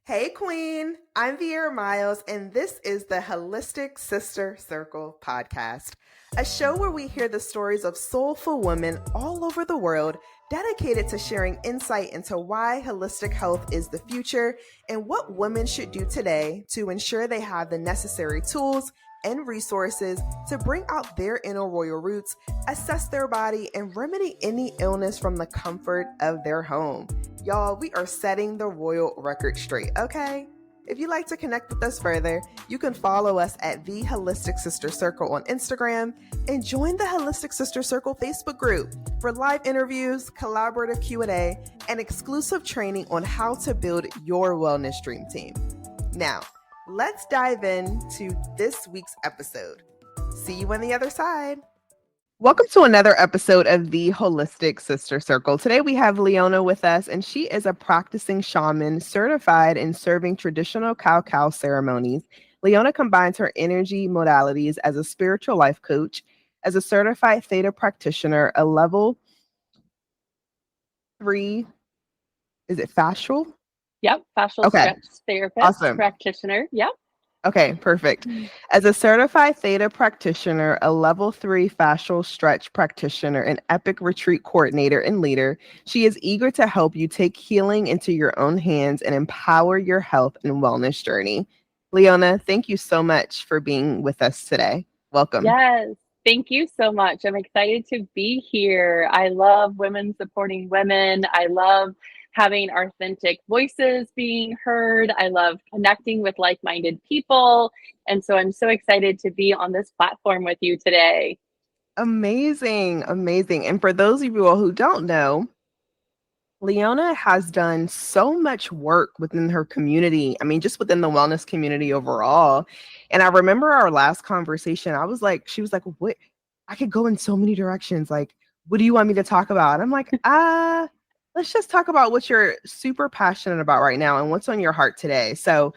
Hey, Queen. I'm Viera Miles, and this is the Holistic Sister Circle podcast, a show where we hear the stories of soulful women all over the world dedicated to sharing insight into why holistic health is the future and what women should do today to ensure they have the necessary tools and resources to bring out their inner royal roots, assess their body, and remedy any illness from the comfort of their home. Y'all, we are setting the royal record straight, okay? If you'd like to connect with us further, you can follow us at The Holistic Sister Circle on Instagram and join the Holistic Sister Circle Facebook group for live interviews, collaborative Q&A, and exclusive training on how to build your wellness dream team. Now, let's dive into this week's episode. See you on the other side. Welcome to another episode of the Holistic Sister Circle. Today we have Leona with us, and she is a practicing shaman certified in serving traditional cow ceremonies. Leona combines her energy modalities as a spiritual life coach, as a certified theta practitioner, a level 3, is it fascial? Yep, fascial Okay, stretch therapist, awesome. practitioner. Yep. Okay, perfect. As a certified theta practitioner, a level 3 fascial stretch practitioner, an epic retreat coordinator and leader, she is eager to help you take healing into your own hands and empower your health and wellness journey. Leona, thank you so much for being with us today. Welcome. Yes. Thank you so much. I'm excited to be here. I love women supporting women. I love having authentic voices being heard. I love connecting with like-minded people. And so I'm so excited to be on this platform with you today. Amazing, amazing. And for those of you all who don't know, Leona has done so much work within her community. I mean, just within the wellness community overall. And I remember our last conversation, she was like, what? I could go in so many directions. Like, what do you want me to talk about? And I'm like, let's just talk about what you're super passionate about right now and what's on your heart today. So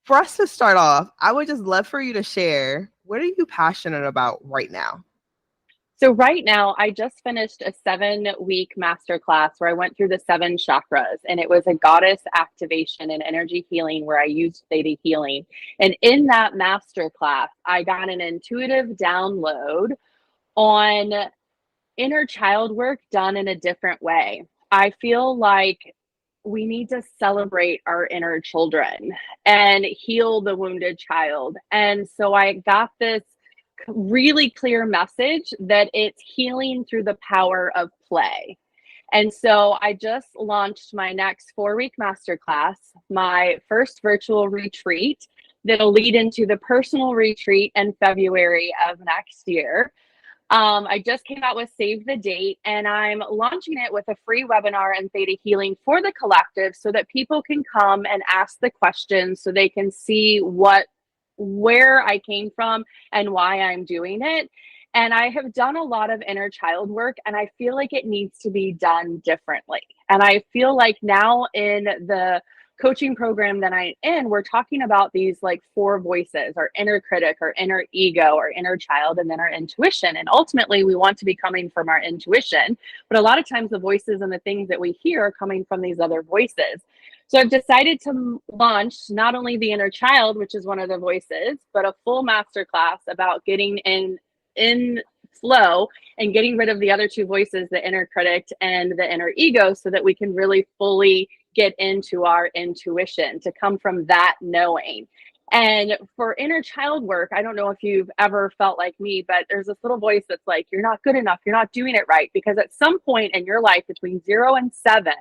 for us to start off, I would just love for you to share, what are you passionate about right now? So right now, I just finished a 7-week masterclass where I went through the 7 chakras, and it was a goddess activation and energy healing where I used theta healing. And in that masterclass, I got an intuitive download on inner child work done in a different way. I feel like we need to celebrate our inner children and heal the wounded child. And so I got this really clear message that it's healing through the power of play. And so I just launched my next 4-week masterclass, my first virtual retreat that'll lead into the personal retreat in February of next year. I just came out with Save the Date, and I'm launching it with a free webinar and theta healing for the collective so that people can come and ask the questions so they can see where I came from and why I'm doing it. And I have done a lot of inner child work, and I feel like it needs to be done differently. And I feel like now in the coaching program that I'm in, we're talking about these like 4 voices: our inner critic, our inner ego, our inner child, and then our intuition. And ultimately, we want to be coming from our intuition. But a lot of times, the voices and the things that we hear are coming from these other voices. So I've decided to launch not only the inner child, which is one of the voices, but a full masterclass about getting in flow and getting rid of the other 2 voices, the inner critic and the inner ego, so that we can really fully get into our intuition, to come from that knowing. And for inner child work, I don't know if you've ever felt like me, but there's this little voice that's like, you're not good enough, you're not doing it right. Because at some point in your life between 0 and 7,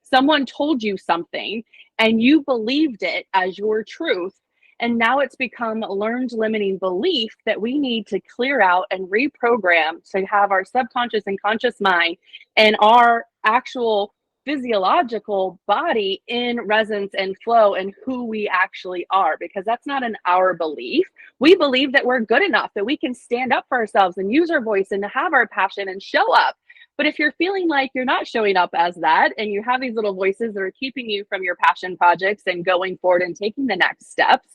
someone told you something and you believed it as your truth. And now it's become a learned limiting belief that we need to clear out and reprogram to have our subconscious and conscious mind and our actual physiological body in resonance and flow and who we actually are, because that's not an our belief. We believe that we're good enough, that we can stand up for ourselves and use our voice and have our passion and show up. But if you're feeling like you're not showing up as that, and you have these little voices that are keeping you from your passion projects and going forward and taking the next steps,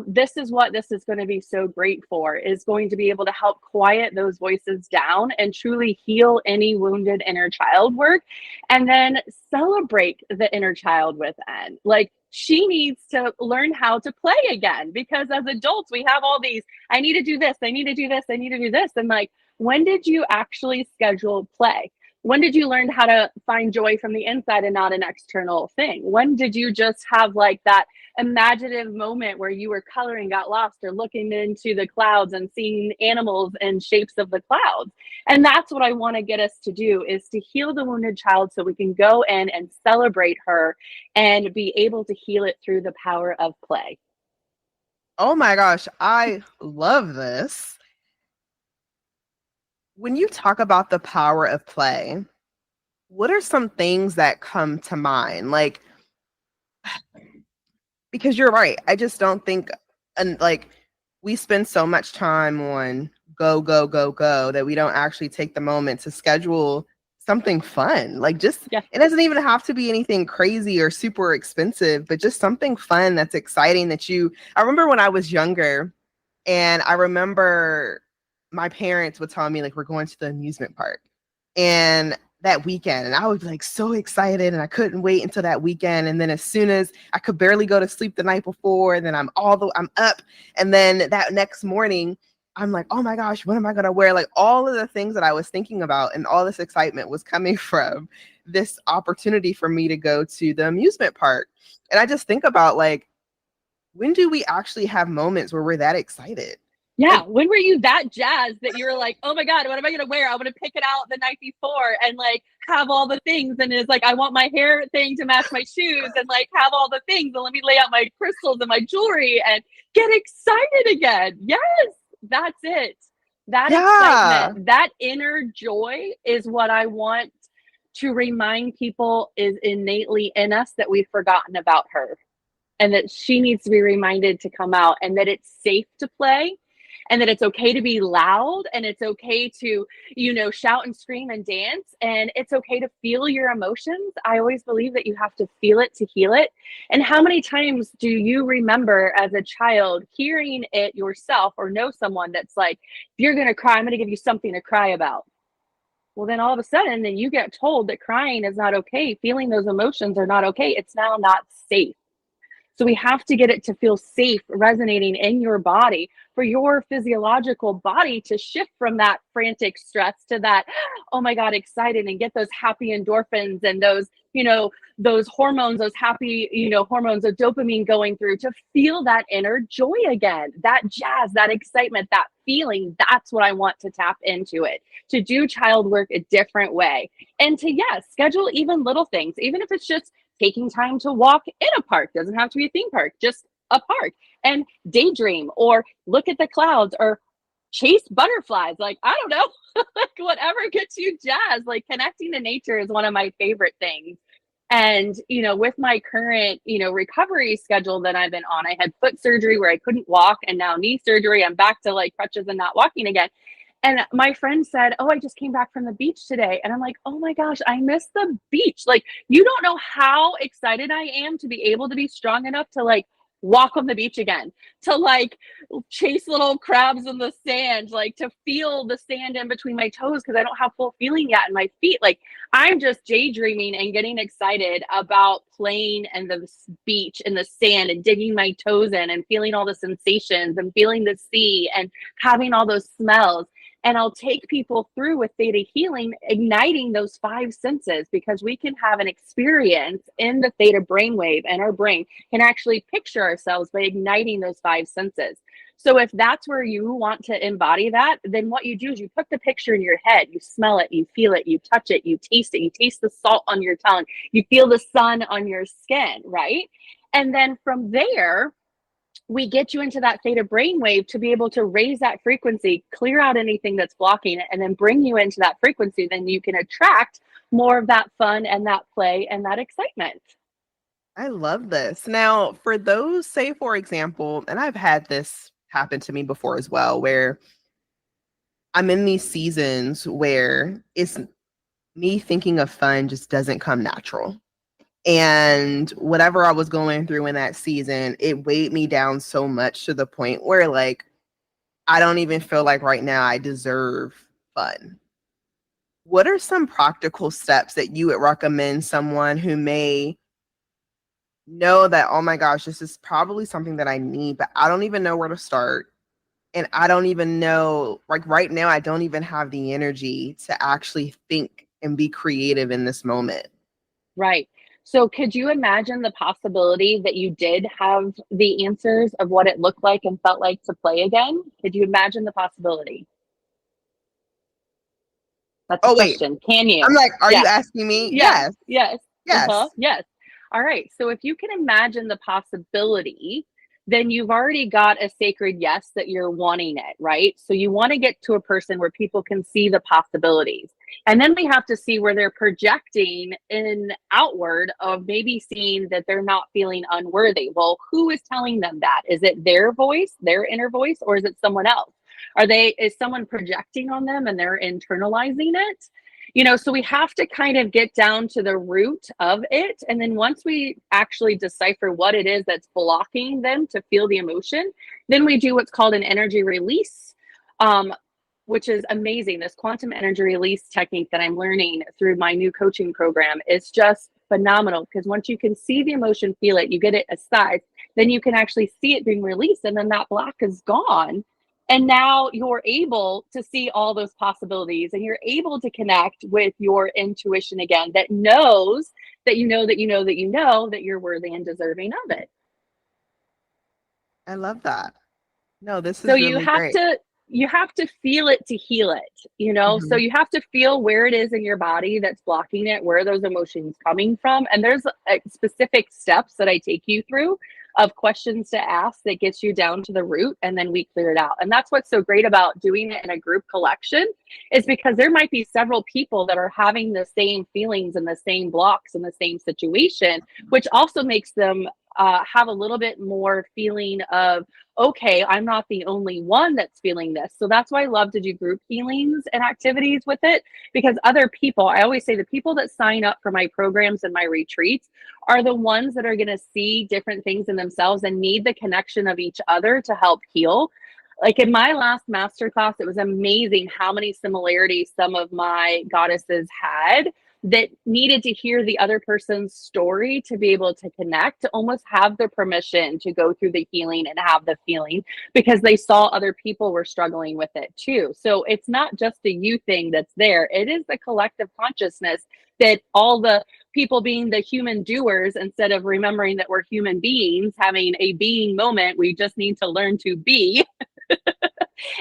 this is what this is going to be so great for, is going to be able to help quiet those voices down and truly heal any wounded inner child work, and then celebrate the inner child within. Like, she needs to learn how to play again, because as adults, we have all these, I need to do this, I need to do this, I need to do this. And like, when did you actually schedule play? When did you learn how to find joy from the inside and not an external thing? When did you just have like that imaginative moment where you were coloring, got lost, or looking into the clouds and seeing animals and shapes of the clouds? And that's what I want to get us to do, is to heal the wounded child so we can go in and celebrate her and be able to heal it through the power of play. Oh my gosh, I love this. When you talk about the power of play, what are some things that come to mind? Like, because you're right. I just don't think, and like, we spend so much time on go, go, go, go that we don't actually take the moment to schedule something fun. Like, just, Yeah. it doesn't even have to be anything crazy or super expensive, but just something fun that's exciting that I remember when I was younger, and I remember my parents would tell me, like, we're going to the amusement park. And that weekend, and I was like so excited, and I couldn't wait until that weekend. And then as soon as I could barely go to sleep the night before, then I'm up. And then that next morning, I'm like, oh my gosh, what am I going to wear? Like, all of the things that I was thinking about and all this excitement was coming from this opportunity for me to go to the amusement park. And I just think about, like, when do we actually have moments where we're that excited? Yeah. Like, When were you that jazzed that you were like, oh my God, what am I going to wear? I'm going to pick it out the night before and like have all the things. And it's like, I want my hair thing to match my shoes and like have all the things. And let me lay out my crystals and my jewelry and get excited again. Yes, that's it. That yeah. excitement, that inner joy is what I want to remind people is innately in us, that we've forgotten about her, and that she needs to be reminded to come out, and that it's safe to play, and that it's okay to be loud, and it's okay to, shout and scream and dance, and it's okay to feel your emotions. I always believe that you have to feel it to heal it. And how many times do you remember as a child hearing it yourself, or know someone that's like, if you're going to cry, I'm going to give you something to cry about? Well, then all of a sudden, then you get told that crying is not okay, feeling those emotions are not okay. It's now not safe. So we have to get it to feel safe, resonating in your body, for your physiological body to shift from that frantic stress to that, oh my God, excited, and get those happy endorphins and those hormones, those happy, hormones of dopamine going through, to feel that inner joy again, that jazz, that excitement, that feeling. That's what I want to tap into it, to do child work a different way. And to, yes, schedule even little things, even if it's just taking time to walk in a park. Doesn't have to be a theme park, just a park, and daydream, or look at the clouds, or chase butterflies. Like, I don't know, like whatever gets you jazzed. Like, connecting to nature is one of my favorite things. And, with my current, recovery schedule that I've been on, I had foot surgery where I couldn't walk, and now knee surgery. I'm back to like crutches and not walking again. And my friend said, oh, I just came back from the beach today. And I'm like, oh my gosh, I miss the beach. Like, you don't know how excited I am to be able to be strong enough to like walk on the beach again, to like chase little crabs in the sand, like to feel the sand in between my toes, because I don't have full feeling yet in my feet. Like, I'm just daydreaming and getting excited about playing and the beach and the sand and digging my toes in and feeling all the sensations and feeling the sea and having all those smells. And I'll take people through with theta healing, igniting those five senses, because we can have an experience in the theta brainwave, and our brain can actually picture ourselves by igniting those five senses. So if that's where you want to embody that, then what you do is you put the picture in your head, you smell it, you feel it, you touch it, you taste the salt on your tongue, you feel the sun on your skin, right? And then from there, we get you into that theta brainwave to be able to raise that frequency, clear out anything that's blocking it, and then bring you into that frequency. Then you can attract more of that fun and that play and that excitement. I love this. Now, for those, say, for example, and I've had this happen to me before as well, where I'm in these seasons where it's me thinking of fun just doesn't come natural. And whatever I was going through in that season, it weighed me down so much to the point where, like, I don't even feel like right now I deserve fun. What are some practical steps that you would recommend someone who may know that, oh my gosh, this is probably something that I need, but I don't even know where to start. And I don't even know, like right now, I don't even have the energy to actually think and be creative in this moment. Right. So could you imagine the possibility that you did have the answers of what it looked like and felt like to play again? Could you imagine the possibility? That's a Oh, wait. question. Can I'm you? like, are you Yes. asking me? Yes. Yes. Yes. Uh-huh. Yes. Yes. All right. So if you can imagine the possibility, then you've already got a sacred yes that you're wanting it, right? So you want to get to a person where people can see the possibilities. And then we have to see where they're projecting in outward of maybe seeing that they're not feeling unworthy. Well, who is telling them that? Is it their voice, their inner voice, or is it someone else? Is someone projecting on them and they're internalizing it? So we have to kind of get down to the root of it. And then once we actually decipher what it is that's blocking them to feel the emotion, then we do what's called an energy release, which is amazing. This quantum energy release technique that I'm learning through my new coaching program is just phenomenal, because once you can see the emotion, feel it, you get it aside, then you can actually see it being released, and then that block is gone. And now you're able to see all those possibilities, and you're able to connect with your intuition again, that knows that you know that you know that you know that you're worthy and deserving of it. I love that. No, this So is really great. you have to feel it to heal it. So Mhm. you have to feel where it is in your body that's blocking it, where those emotions coming from. And there's specific steps that I take you through of questions to ask that gets you down to the root, and then we clear it out. And that's what's so great about doing it in a group collection, is because there might be several people that are having the same feelings and the same blocks and the same situation, which also makes them have a little bit more feeling of, okay, I'm not the only one that's feeling this. So that's why I love to do group healings and activities with it, because other people, I always say, the people that sign up for my programs and my retreats are the ones that are going to see different things in themselves and need the connection of each other to help heal. Like in my last masterclass, it was amazing how many similarities some of my goddesses had that needed to hear the other person's story to be able to connect, to almost have the permission to go through the healing and have the feeling, because they saw other people were struggling with it too. So it's not just a you thing that's there, it is the collective consciousness, that all the people being the human doers, instead of remembering that we're human beings having a being moment, we just need to learn to be.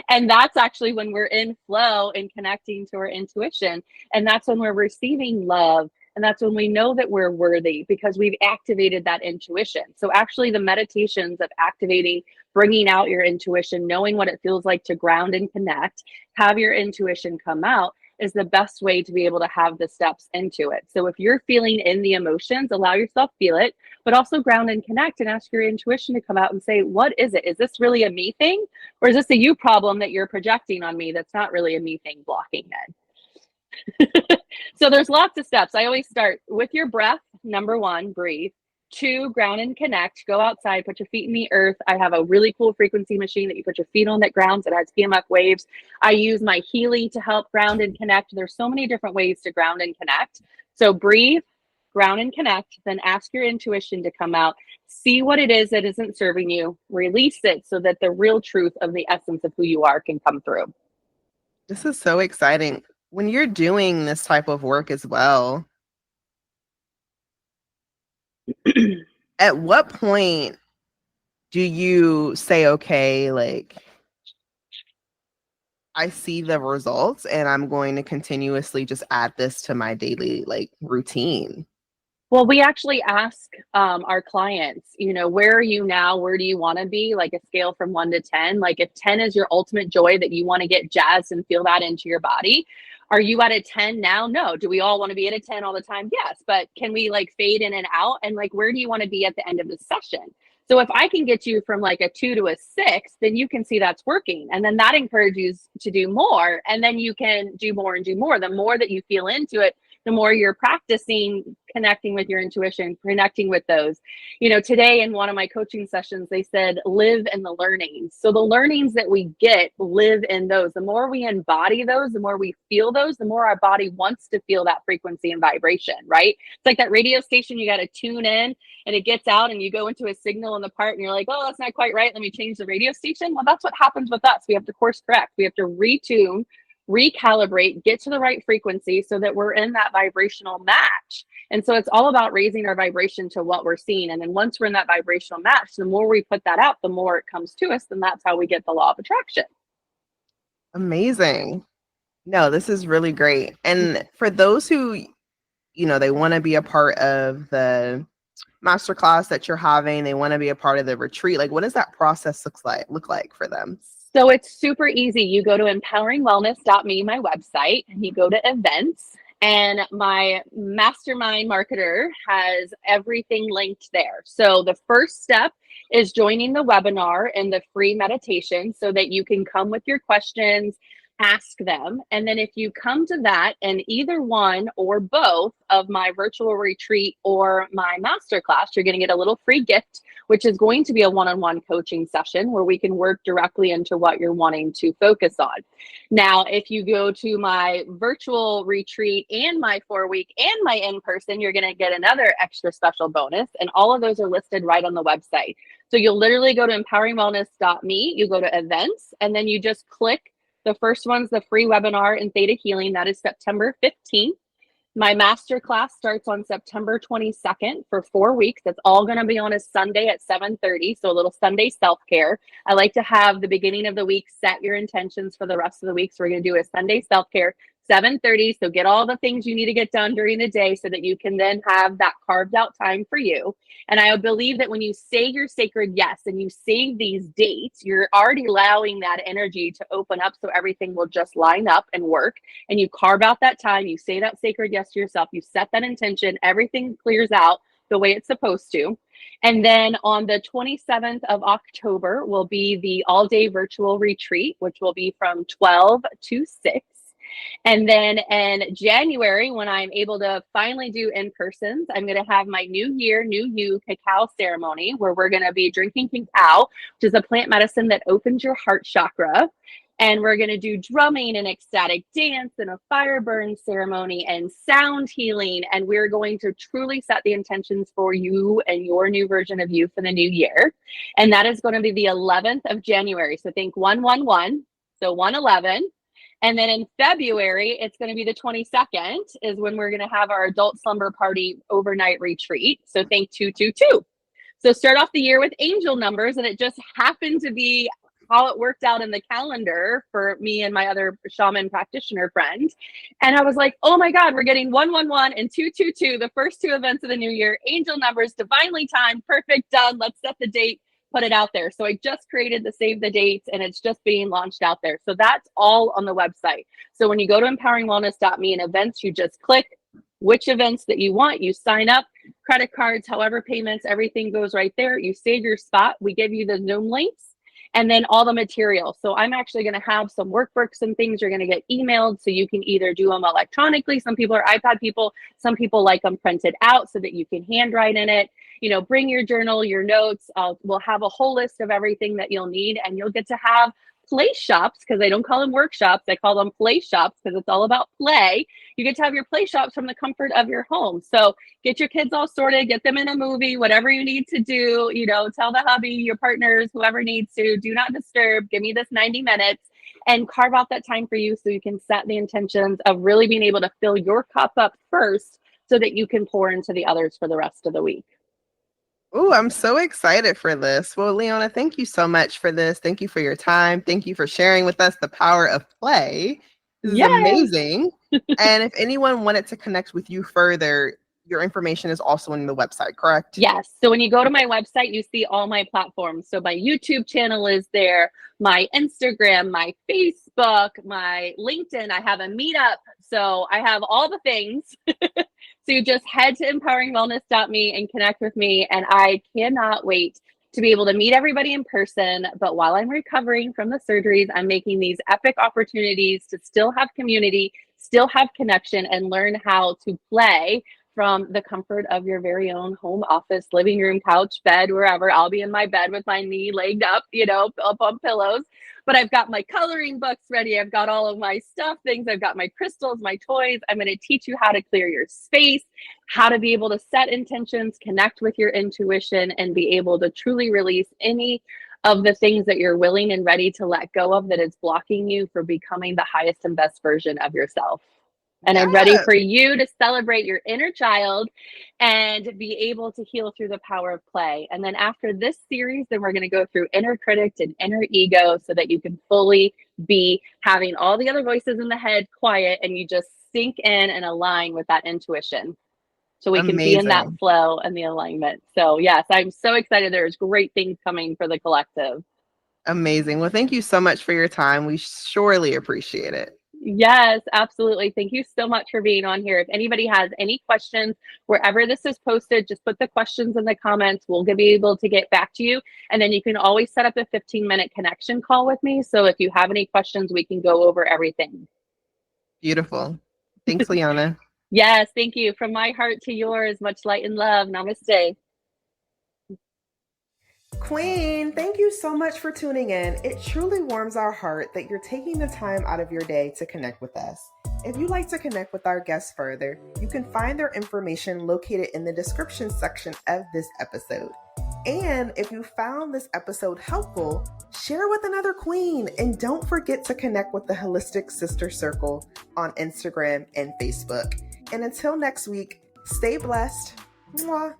And that's actually when we're in flow and connecting to our intuition. And that's when we're receiving love. And that's when we know that we're worthy, because we've activated that intuition. So actually the meditations of activating, bringing out your intuition, knowing what it feels like to ground and connect, have your intuition come out, is the best way to be able to have the steps into it. So if you're feeling in the emotions, allow yourself feel it, but also ground and connect and ask your intuition to come out and say, what is it? Is this really a me thing? Or is this a you problem that you're projecting on me that's not really a me thing blocking it? So there's lots of steps. I always start with your breath. Number one, breathe. Two, ground and connect. Go outside, put your feet in the earth. I have a really cool frequency machine that you put your feet on that grounds. It has PMF waves. I use my Healy to help ground and connect. There's so many different ways to ground and connect. So breathe, ground and connect, then ask your intuition to come out. See what it is that isn't serving you, release it so that the real truth of the essence of who you are can come through. This is so exciting. When you're doing this type of work as well, at what point do you say, okay, like, I see the results and I'm going to continuously just add this to my daily like routine? Well, we actually ask our clients, where are you now? Where do you want to be? Like a scale from 1 to 10. Like if 10 is your ultimate joy, that you want to get jazzed and feel that into your body, are you at a 10 now? No. Do we all want to be at a 10 all the time? Yes. But can we like fade in and out? And like, where do you want to be at the end of the session? So if I can get you from like a 2 to a 6, then you can see that's working. And then that encourages you to do more. And then you can do more and do more. The more that you feel into it, the more you're practicing connecting with your intuition, connecting with those. Today in one of my coaching sessions, they said, live in the learnings. So the learnings that we get, live in those. The more we embody those, the more we feel those, the more our body wants to feel that frequency and vibration, right? It's like that radio station, you got to tune in and it gets out and you go into a signal in the part and you're like, oh, that's not quite right. Let me change the radio station. Well, that's what happens with us. We have to course correct. We have to retune, recalibrate, get to the right frequency so that we're in that vibrational match. And so it's all about raising our vibration to what we're seeing. And then once we're in that vibrational match, the more we put that out, the more it comes to us. And that's how we get the law of attraction. Amazing. No, this is really great. And for those who, they want to be a part of the masterclass that you're having, they want to be a part of the retreat, like what does that process look like for them? So it's super easy. You go to empoweringwellness.me, my website, and you go to events, and my mastermind marketer has everything linked there. So the first step is joining the webinar and the free meditation so that you can come with your questions, ask them. And then if you come to that and either one or both of my virtual retreat or my masterclass, you're going to get a little free gift, which is going to be a one-on-one coaching session where we can work directly into what you're wanting to focus on. Now, if you go to my virtual retreat and my 4-week and my in-person, you're going to get another extra special bonus. And all of those are listed right on the website. So you'll literally go to empoweringwellness.me, you go to events, and then you just click. The first one's the free webinar in Theta Healing. That is September 15th. My masterclass starts on September 22nd for 4 weeks. That's all going to be on a Sunday at 7:30. So a little Sunday self-care. I like to have the beginning of the week, set your intentions for the rest of the week. So we're going to do a Sunday self-care, 7:30. So get all the things you need to get done during the day so that you can then have that carved out time for you. And I believe that when you say your sacred yes and you save these dates, you're already allowing that energy to open up so everything will just line up and work. And you carve out that time, you say that sacred yes to yourself, you set that intention, everything clears out the way it's supposed to. And then on the 27th of October will be the all-day virtual retreat, which will be from 12 to 6. And then in January, when I'm able to finally do in-persons, I'm going to have my New Year, New You cacao ceremony where we're going to be drinking cacao, which is a plant medicine that opens your heart chakra. And we're going to do drumming and ecstatic dance and a fire burn ceremony and sound healing. And we're going to truly set the intentions for you and your new version of you for the new year. And that is going to be the 11th of January. So think 111, so 111. And then in February, it's going to be the 22nd is when we're going to have our adult slumber party overnight retreat. So think 222. So start off the year with angel numbers. And it just happened to be how it worked out in the calendar for me and my other shaman practitioner friend. And I was like, oh my God, we're getting 111 and 222, the first two events of the new year, angel numbers, divinely timed, perfect, done. Let's set the date, put it out there. So I just created the save the dates and it's just being launched out there. So that's all on the website. So when you go to empoweringwellness.me and events, you just click which events that you want, you sign up, credit cards, however payments, everything goes right there. You save your spot. We give you the Zoom links and then all the material. So I'm actually going to have some workbooks and things you're going to get emailed so you can either do them electronically. Some people are iPad people. Some people like them printed out so that you can handwrite in it. Bring your journal, your notes. We'll have a whole list of everything that you'll need, and you'll get to have play shops, because I don't call them workshops. I call them play shops because it's all about play. You get to have your play shops from the comfort of your home. So get your kids all sorted, get them in a movie, whatever you need to do, tell the hubby, your partners, whoever needs to, do not disturb, give me this 90 minutes and carve out that time for you so you can set the intentions of really being able to fill your cup up first so that you can pour into the others for the rest of the week. Oh, I'm so excited for this. Well, Leona, thank you so much for this. Thank you for your time. Thank you for sharing with us the power of play. This is amazing. And if anyone wanted to connect with you further, your information is also on the website, correct? Yes. So when you go to my website, you see all my platforms. So my YouTube channel is there, my Instagram, my Facebook, my LinkedIn. I have a meetup. So I have all the things. So you just head to empoweringwellness.me and connect with me. And I cannot wait to be able to meet everybody in person. But while I'm recovering from the surgeries, I'm making these epic opportunities to still have community, still have connection and learn how to play from the comfort of your very own home office, living room, couch, bed, wherever. I'll be in my bed with my knee legged up, up on pillows. But I've got my coloring books ready. I've got all of my stuff things. I've got my crystals, my toys. I'm going to teach you how to clear your space, how to be able to set intentions, connect with your intuition, and be able to truly release any of the things that you're willing and ready to let go of that is blocking you for becoming the highest and best version of yourself. And I'm ready Yes. for you to celebrate your inner child and be able to heal through the power of play. And then after this series, then we're going to go through inner critic and inner ego so that you can fully be having all the other voices in the head quiet and you just sink in and align with that intuition. So we can be in that Amazing. flow and the alignment. So yes, I'm so excited. There's great things coming for the collective. Amazing. Well, thank you so much for your time. We surely appreciate it. Yes, absolutely. Thank you so much for being on here. If anybody has any questions, wherever this is posted, just put the questions in the comments. We'll be able to get back to you. And then you can always set up a 15-minute connection call with me. So if you have any questions, we can go over everything. Beautiful. Thanks, Leona. Yes, thank you. From my heart to yours, much light and love. Namaste. Queen, thank you so much for tuning in. It truly warms our heart that you're taking the time out of your day to connect with us. If you'd like to connect with our guests further, you can find their information located in the description section of this episode. And if you found this episode helpful, share with another queen. And don't forget to connect with the Holistic Sister Circle on Instagram and Facebook. And until next week, stay blessed. Mwah.